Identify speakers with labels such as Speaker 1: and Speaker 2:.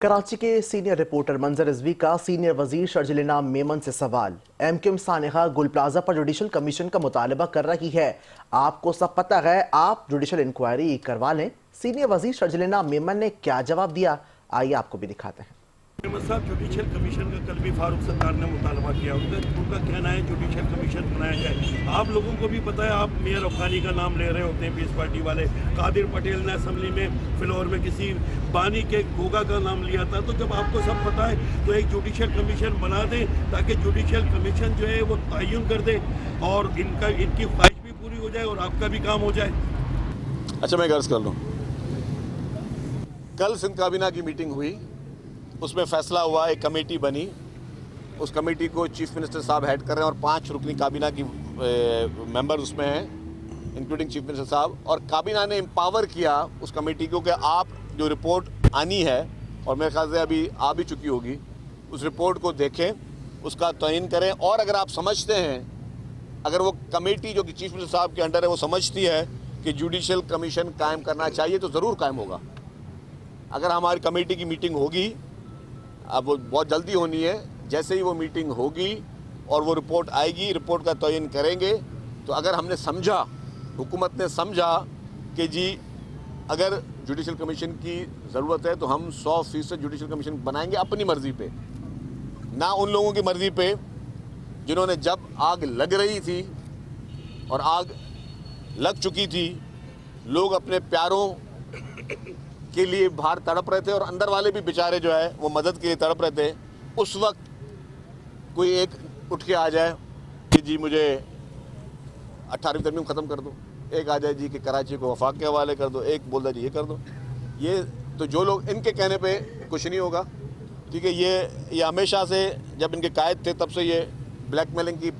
Speaker 1: कराची के senior reporter मंजर रिजवी का सीनियर वजीर शर्जिल मेमन से सवाल। एमक्यूएम सानिहा गुल प्लाजा पर जुडिशल कमीशन का मुतालबा कर रही है। आपको सब पता है, आप जुडिशल इंक्वायरी करवा लें। सीनियर वजीर शर्जिल मेमन ने क्या जवाब दिया, आइए आपको भी दिखाते हैं।
Speaker 2: साहब, जुडिशल कमीशन का कल भी फारूक सरदार ने मुतालबा किया। उनका कहना है जुडिशल कमीशन बनाया जाए। आप लोगों को भी पता है, आप मेयर अफगानी का नाम ले रहे होते हैं पीस पार्टी वाले। कादिर पटेल ने असम्बली में फ्लोर में किसी बानी के गोगा का नाम लिया था। तो जब आपको सब पता है तो एक जुडिशल कमीशन बना दें, ताकि जुडिशल कमीशन जो है वो तयन कर दे और इनकी ख्वाहिश भी पूरी हो जाए और आपका भी काम हो जाए।
Speaker 3: अच्छा, मैं गर्ज कर लूँ, कल सिंध काबीना की मीटिंग हुई, उसमें फैसला हुआ, एक कमेटी बनी। उस कमेटी को चीफ मिनिस्टर साहब हेड कर रहे हैं और 5 रुकनी काबीना की मेंबर उसमें हैं, इंक्लूडिंग चीफ मिनिस्टर साहब। और काबीना ने एम्पावर किया उस कमेटी को कि आप जो रिपोर्ट आनी है, और मेरे ख्याल से अभी आ भी चुकी होगी, उस रिपोर्ट को देखें, उसका तयन करें। और अगर आप समझते हैं, अगर वो कमेटी जो कि चीफ मिनिस्टर साहब के अंडर है वो समझती है कि जुडिशल कमीशन कायम करना चाहिए, तो ज़रूर कायम होगा। अगर हमारी कमेटी की मीटिंग होगी, अब वो बहुत जल्दी होनी है, जैसे ही वो मीटिंग होगी और वो रिपोर्ट आएगी, रिपोर्ट का तयन करेंगे। तो अगर हमने समझा, हुकूमत ने समझा कि जी अगर जुडिशल कमीशन की ज़रूरत है, तो हम 100% जुडिशल कमीशन बनाएंगे अपनी मर्ज़ी पे, ना उन लोगों की मर्ज़ी पे जिन्होंने जब आग लग रही थी और आग लग चुकी थी, लोग अपने प्यारों के लिए बाहर तड़प रहे थे और अंदर वाले भी बेचारे जो है वो मदद के लिए तड़प रहे थे। उस वक्त कोई एक उठ के आ जाए कि जी मुझे 18वीं तरमीम ख़त्म कर दो, एक आ जाए जी कि कराची को वफाक के हवाले कर दो, एक बोल दे जी ये कर दो। ये तो जो लोग इनके कहने पे कुछ नहीं होगा, क्योंकि ये हमेशा से जब इनके कायद थे तब से ये ब्लैकमेलिंग की